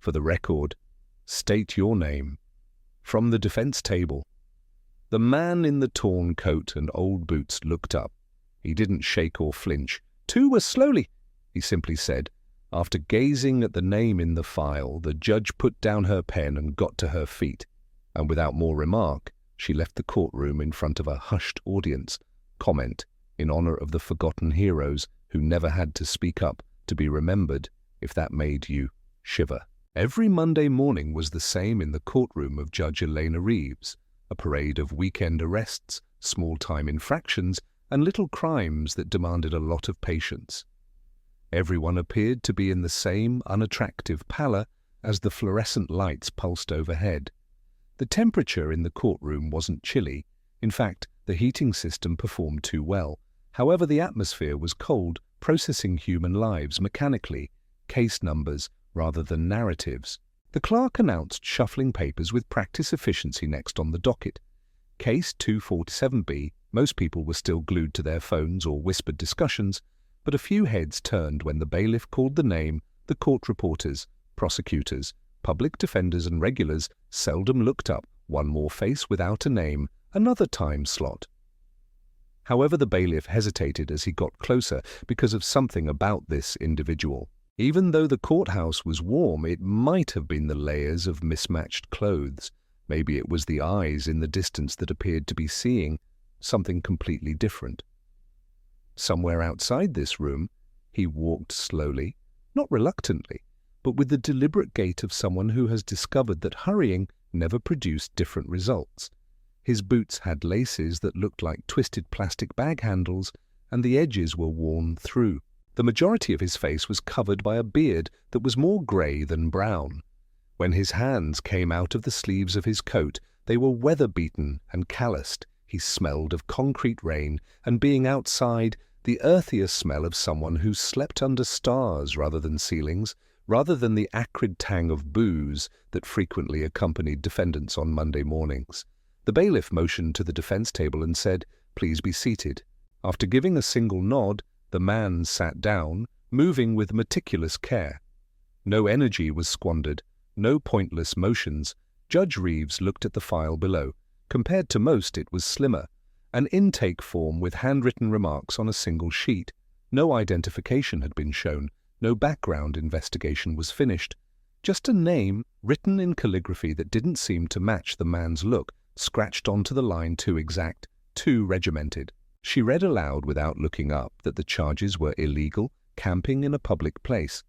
For the record, state your name. From the defense table. The man in the torn coat and old boots looked up. He didn't shake or flinch. "Two were slowly," he simply said. After gazing at the name in the file, the judge put down her pen and got to her feet, and without more remark, she left the courtroom in front of a hushed audience. Comment, in honor of the forgotten heroes who never had to speak up to be remembered, if that made you shiver. Every Monday morning was the same in the courtroom of Judge Elena Reeves, a parade of weekend arrests, small-time infractions, and little crimes that demanded a lot of patience. Everyone appeared to be in the same unattractive pallor as the fluorescent lights pulsed overhead. The temperature in the courtroom wasn't chilly. In fact, the heating system performed too well. However, the atmosphere was cold, processing human lives mechanically, case numbers rather than narratives. The clerk announced shuffling papers with practice efficiency next on the docket. Case 247B, most people were still glued to their phones or whispered discussions, but a few heads turned when the bailiff called the name. The court reporters, prosecutors, public defenders and regulars seldom looked up. One more face without a name, another time slot. However, the bailiff hesitated as he got closer because of something about this individual. Even though the courthouse was warm, it might have been the layers of mismatched clothes. Maybe it was the eyes in the distance that appeared to be seeing something completely different. Somewhere outside this room, he walked slowly, not reluctantly, but with the deliberate gait of someone who has discovered that hurrying never produced different results. His boots had laces that looked like twisted plastic bag handles, and the edges were worn through. The majority of his face was covered by a beard that was more grey than brown. When his hands came out of the sleeves of his coat, they were weather-beaten and calloused. He smelled of concrete rain, and being outside, the earthier smell of someone who slept under stars rather than ceilings, rather than the acrid tang of booze that frequently accompanied defendants on Monday mornings. The bailiff motioned to the defense table and said, "Please be seated." After giving a single nod, the man sat down, moving with meticulous care. No energy was squandered, no pointless motions. Judge Reeves looked at the file below. Compared to most, it was slimmer. An intake form with handwritten remarks on a single sheet. No identification had been shown. No background investigation was finished. Just a name, written in calligraphy that didn't seem to match the man's look, scratched onto the line too exact, too regimented. She read aloud without looking up that the charges were illegal, camping in a public place.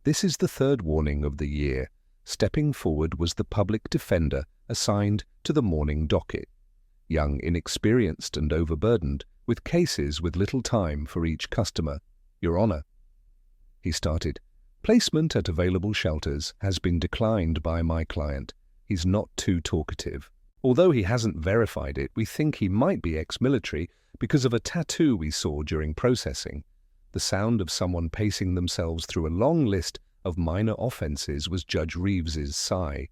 This is the third warning of the year. Stepping forward was the public defender assigned to the morning docket. Young, inexperienced and overburdened, with cases with little time for each customer. "Your Honor," he started, "placement at available shelters has been declined by my client. He's not too talkative. Although he hasn't verified it, we think he might be ex-military because of a tattoo we saw during processing." The sound of someone pacing themselves through a long list of minor offenses was Judge Reeves's sigh.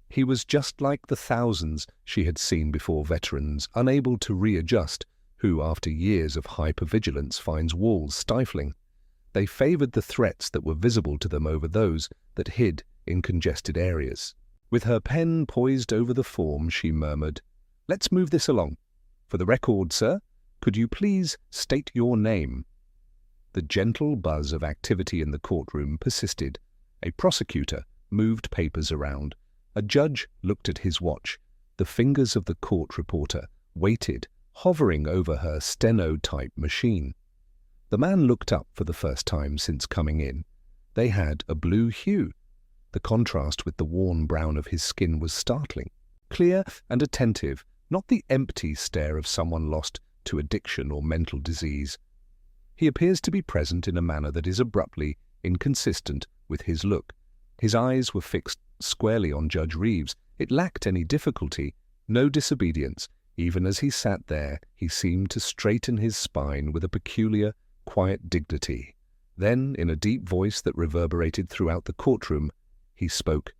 He was just like the thousands she had seen before, veterans unable to readjust, who after years of hypervigilance finds walls stifling. They favored the threats that were visible to them over those that hid in congested areas. With her pen poised over the form, she murmured, "Let's move this along. For the record, sir, could you please state your name?" The gentle buzz of activity in the courtroom persisted. A prosecutor moved papers around. A judge looked at his watch. The fingers of the court reporter waited, hovering over her steno-type machine. The man looked up for the first time since coming in. They had a blue hue. The contrast with the worn brown of his skin was startling. Clear and attentive, not the empty stare of someone lost to addiction or mental disease. He appears to be present in a manner that is abruptly inconsistent with his look. His eyes were fixed squarely on Judge Reeves. It lacked any difficulty, no disobedience. Even as he sat there, he seemed to straighten his spine with a peculiar, quiet dignity. Then, in a deep voice that reverberated throughout the courtroom, he spoke.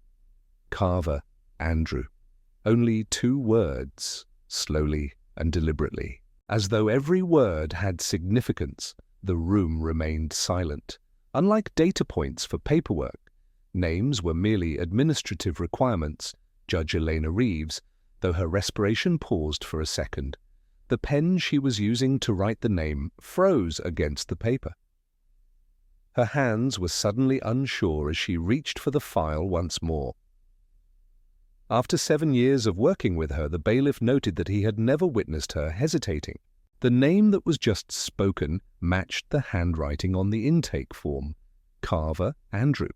"Carver, Andrew." Only 2 words, slowly and deliberately. As though every word had significance, the room remained silent. Unlike data points for paperwork, Names were merely administrative requirements. Judge Elena Reeves, though her respiration paused for a second. The pen she was using to write the name froze against the paper. Her hands were suddenly unsure as she reached for the file once more. After 7 years of working with her, the bailiff noted that he had never witnessed her hesitating. The name that was just spoken matched the handwriting on the intake form. Carver Andrew.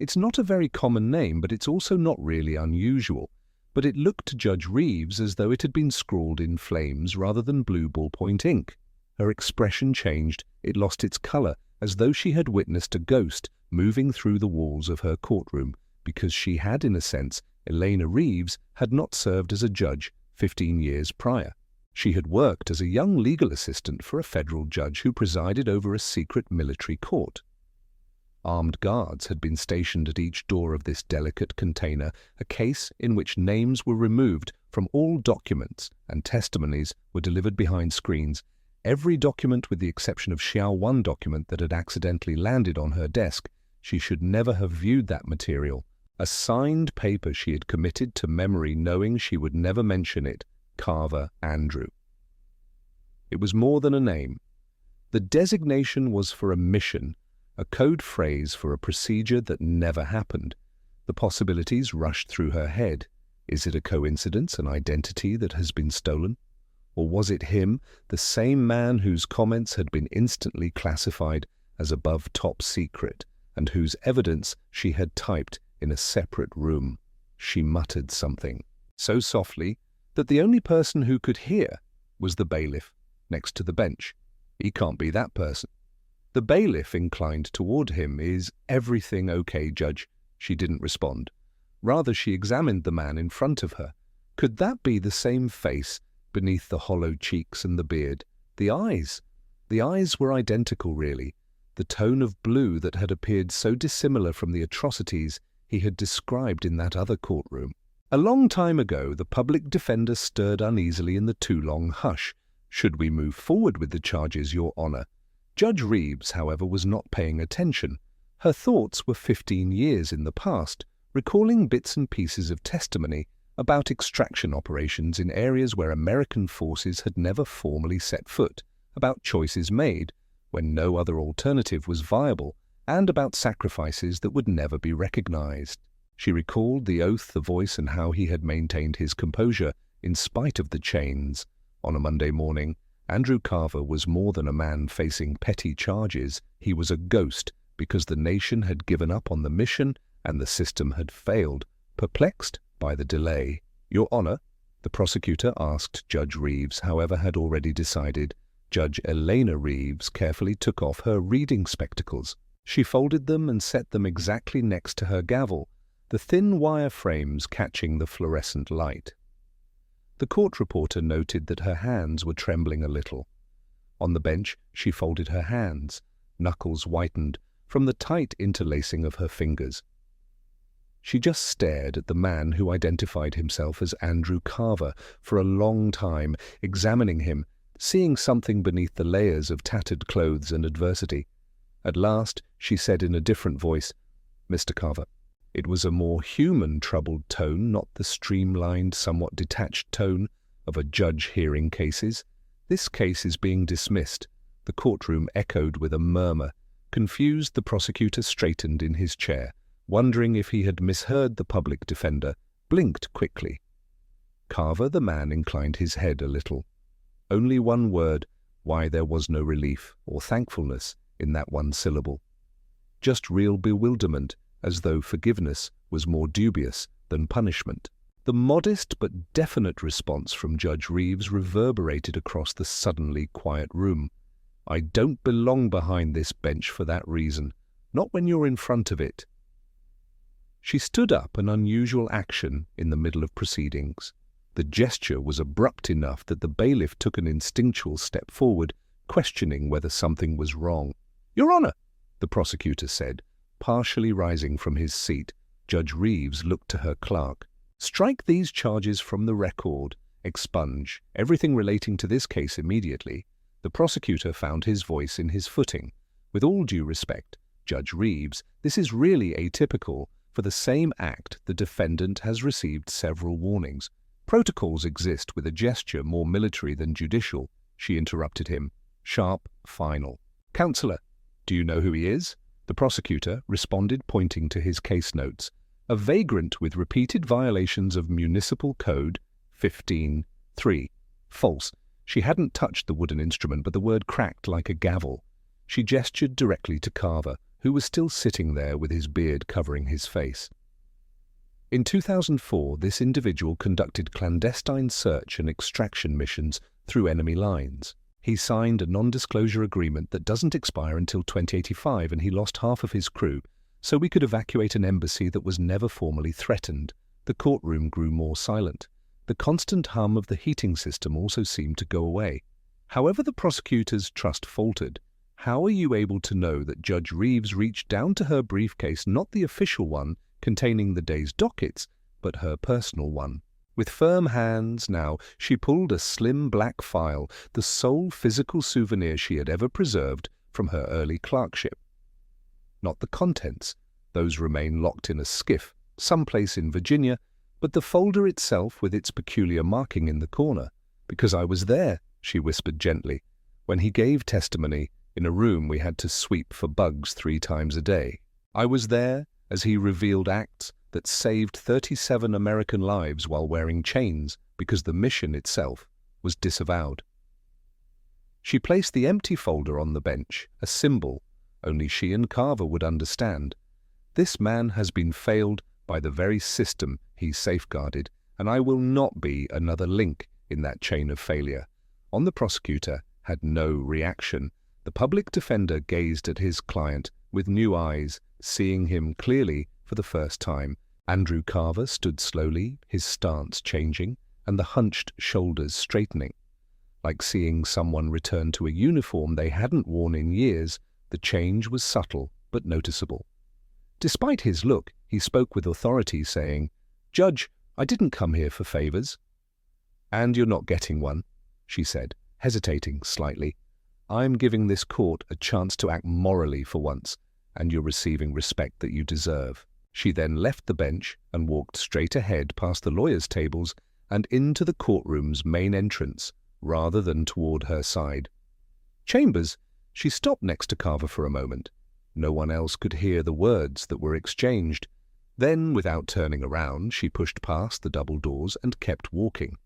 It's not a very common name, but it's also not really unusual. But it looked to Judge Reeves as though it had been scrawled in flames rather than blue ballpoint ink. Her expression changed. It lost its color, as though she had witnessed a ghost moving through the walls of her courtroom, because she had, in a sense, Elena Reeves had not served as a judge 15 years prior. She had worked as a young legal assistant for a federal judge who presided over a secret military court. Armed guards had been stationed at each door of this delicate container, a case in which names were removed from all documents and testimonies were delivered behind screens. Every document, with the exception of Xiao 1 document that had accidentally landed on her desk. She should never have viewed that material. A signed paper she had committed to memory, knowing she would never mention it. Carver Andrew. It was more than a name. The designation was for a mission, a code phrase for a procedure that never happened. The possibilities rushed through her head. Is it a coincidence, an identity that has been stolen? Or was it him, the same man whose comments had been instantly classified as above top secret, and whose evidence she had typed in a separate room? She muttered something, so softly that the only person who could hear was the bailiff next to the bench. He can't be that person. The bailiff inclined toward him. Is everything okay, Judge? She didn't respond. Rather, she examined the man in front of her. Could that be the same face beneath the hollow cheeks and the beard? The eyes. The eyes were identical, really. The tone of blue that had appeared so dissimilar from the atrocities he had described in that other courtroom. A long time ago, the public defender stirred uneasily in the too long hush. Should we move forward with the charges, Your Honor? Judge Reeves, however, was not paying attention. Her thoughts were 15 years in the past, recalling bits and pieces of testimony about extraction operations in areas where American forces had never formally set foot, about choices made when no other alternative was viable, and about sacrifices that would never be recognized. She recalled the oath, the voice, and how he had maintained his composure in spite of the chains. On a Monday morning, Andrew Carver was more than a man facing petty charges. He was a ghost, because the nation had given up on the mission and the system had failed, perplexed by the delay. Your Honor, the prosecutor asked. Judge Reeves, however, had already decided. Judge Elena Reeves carefully took off her reading spectacles. She folded them and set them exactly next to her gavel, the thin wire frames catching the fluorescent light. The court reporter noted that her hands were trembling a little. On the bench, she folded her hands, knuckles whitened from the tight interlacing of her fingers. She just stared at the man who identified himself as Andrew Carver for a long time, examining him, seeing something beneath the layers of tattered clothes and adversity. At last, she said in a different voice, "Mr. Carver." It was a more human, troubled tone, not the streamlined, somewhat detached tone of a judge hearing cases. "This case is being dismissed." The courtroom echoed with a murmur. Confused, the prosecutor straightened in his chair, wondering if he had misheard the public defender, blinked quickly. Carver, the man, inclined his head a little. Only one word, why there was no relief or thankfulness in that one syllable. Just real bewilderment, as though forgiveness was more dubious than punishment. The modest but definite response from Judge Reeves reverberated across the suddenly quiet room. "I don't belong behind this bench for that reason, not when you're in front of it." She stood up, an unusual action in the middle of proceedings. The gesture was abrupt enough that the bailiff took an instinctual step forward, questioning whether something was wrong. "Your Honor," the prosecutor said, partially rising from his seat. Judge Reeves looked to her clerk. "Strike these charges from the record. Expunge everything relating to this case immediately." The prosecutor found his voice in his footing. "With all due respect, Judge Reeves, this is really atypical. For the same act, the defendant has received several warnings. Protocols exist with a gesture more military than judicial. She interrupted him. Sharp, final. Counselor, do you know who he is? The prosecutor responded, pointing to his case notes. A vagrant with repeated violations of Municipal Code 15-3. False. She hadn't touched the wooden instrument, but the word cracked like a gavel. She gestured directly to Carver, who was still sitting there with his beard covering his face. In 2004, this individual conducted clandestine search and extraction missions through enemy lines. He signed a non-disclosure agreement that doesn't expire until 2085, and he lost half of his crew, so we could evacuate an embassy that was never formally threatened. The courtroom grew more silent. The constant hum of the heating system also seemed to go away. However, the prosecutor's trust faltered. How are you able to know that Judge Reeves reached down to her briefcase, not the official one containing the day's dockets, but her personal one? With firm hands now, she pulled a slim black file, the sole physical souvenir she had ever preserved from her early clerkship. Not the contents. Those remain locked in a skiff, someplace in Virginia, but the folder itself with its peculiar marking in the corner. Because I was there, she whispered gently, when he gave testimony in a room we had to sweep for bugs 3 times a day. I was there as he revealed acts that saved 37 American lives while wearing chains because the mission itself was disavowed. She placed the empty folder on the bench, a symbol only she and Carver would understand. This man has been failed by the very system he safeguarded, and I will not be another link in that chain of failure. On the prosecutor had no reaction. The public defender gazed at his client with new eyes, seeing him clearly for the first time. Andrew Carver stood slowly, his stance changing, and the hunched shoulders straightening. Like seeing someone return to a uniform they hadn't worn in years, the change was subtle but noticeable. Despite his look, he spoke with authority, saying, "Judge, I didn't come here for favors." "And you're not getting one," she said, hesitating slightly. "I'm giving this court a chance to act morally for once, and you're receiving respect that you deserve." She then left the bench and walked straight ahead past the lawyers' tables and into the courtroom's main entrance, rather than toward her side. Chambers, she stopped next to Carver for a moment. No one else could hear the words that were exchanged. Then, without turning around, she pushed past the double doors and kept walking.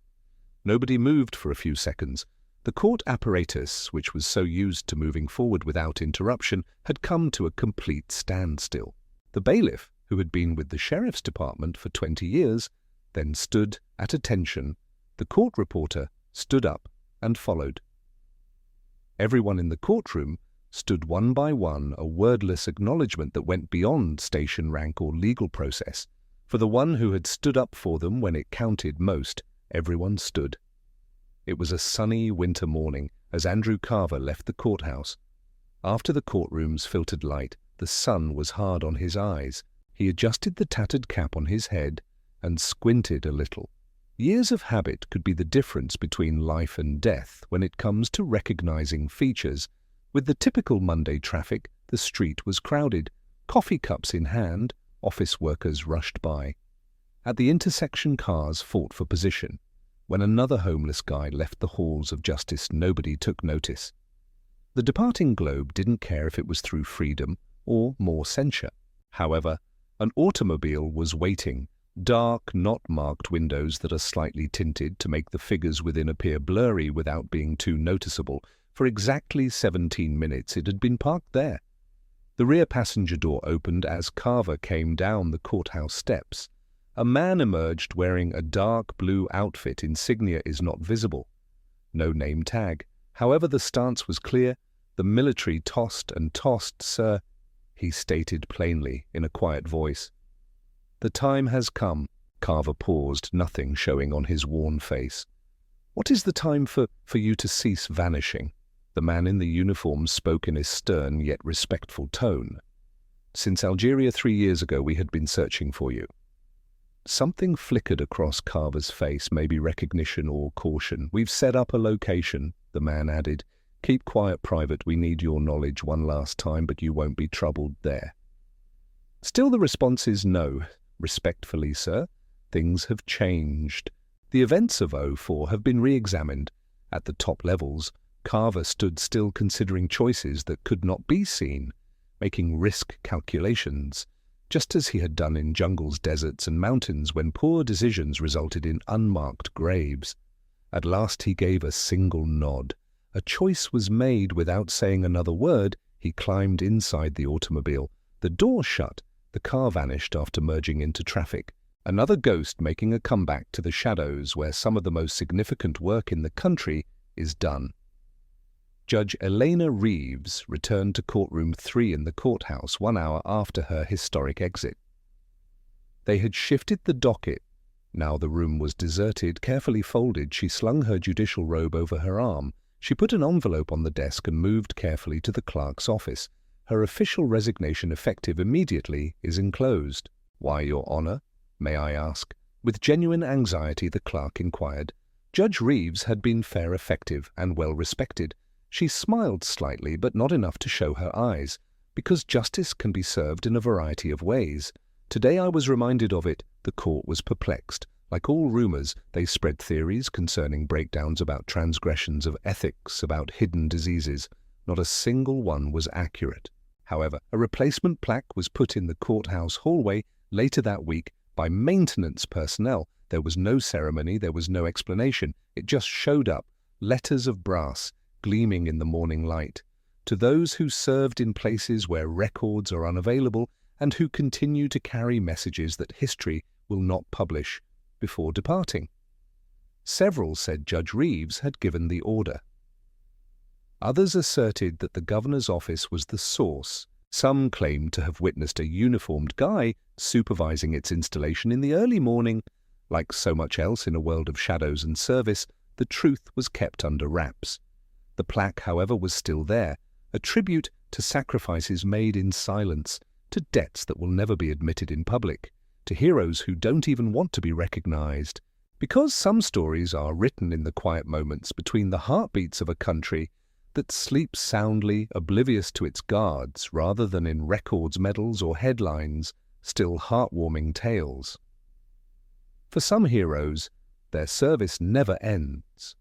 Nobody moved for a few seconds. The court apparatus, which was so used to moving forward without interruption, had come to a complete standstill. The bailiff, who had been with the sheriff's department for 20 years, then stood at attention. The court reporter stood up and followed. Everyone in the courtroom stood one by one, a wordless acknowledgement that went beyond station rank or legal process. For the one who had stood up for them when it counted most, everyone stood. It was a sunny winter morning as Andrew Carver left the courthouse. After the courtroom's filtered light, the sun was hard on his eyes. He adjusted the tattered cap on his head and squinted a little. Years of habit could be the difference between life and death when it comes to recognizing features. With the typical Monday traffic, the street was crowded. Coffee cups in hand, office workers rushed by. At the intersection, cars fought for position. When another homeless guy left the halls of justice, nobody took notice. The departing globe didn't care if it was through freedom or more censure. However, an automobile was waiting, dark, not-marked windows that are slightly tinted to make the figures within appear blurry without being too noticeable. For exactly 17 minutes it had been parked there. The rear passenger door opened as Carver came down the courthouse steps. A man emerged wearing a dark blue outfit. Insignia is not visible. No name tag. However, the stance was clear. The military tossed and tossed. "Sir," he stated plainly in a quiet voice. "The time has come." Carver paused, nothing showing on his worn face. "What is the time for you to cease vanishing?" The man in the uniform spoke in a stern yet respectful tone. "Since Algeria 3 years ago, we had been searching for you." Something flickered across Carver's face, maybe recognition or caution. "We've set up a location," the man added. "Keep quiet, private. We need your knowledge one last time, but you won't be troubled there." Still the response is no. Respectfully, sir, things have changed. The events of '04 have been re-examined. At the top levels, Carver stood still considering choices that could not be seen, making risk calculations, just as he had done in jungles, deserts, and mountains when poor decisions resulted in unmarked graves. At last he gave a single nod. A choice was made without saying another word. He climbed inside the automobile. The door shut. The car vanished after merging into traffic. Another ghost making a comeback to the shadows where some of the most significant work in the country is done. Judge Elena Reeves returned to courtroom 3 in the courthouse 1 hour after her historic exit. They had shifted the docket. Now the room was deserted. Carefully folded, she slung her judicial robe over her arm. She put an envelope on the desk and moved carefully to the clerk's office. Her official resignation, effective immediately, is enclosed. Why, Your Honor, may I ask? With genuine anxiety, the clerk inquired. Judge Reeves had been fair, effective, and well respected. She smiled slightly, but not enough to show her eyes, because justice can be served in a variety of ways. Today I was reminded of it. The court was perplexed. Like all rumors, they spread theories concerning breakdowns about transgressions of ethics, about hidden diseases. Not a single one was accurate. However, a replacement plaque was put in the courthouse hallway later that week by maintenance personnel. There was no ceremony, there was no explanation. It just showed up, letters of brass, gleaming in the morning light. To those who served in places where records are unavailable and who continue to carry messages that history will not publish before departing. Several said Judge Reeves had given the order. Others asserted that the governor's office was the source. Some claimed to have witnessed a uniformed guy supervising its installation in the early morning. Like so much else in a world of shadows and service, the truth was kept under wraps. The plaque, however, was still there, a tribute to sacrifices made in silence, to debts that will never be admitted in public, to heroes who don't even want to be recognized. Because some stories are written in the quiet moments between the heartbeats of a country that sleeps soundly, oblivious to its guards, rather than in records, medals, or headlines, still heartwarming tales. For some heroes, their service never ends.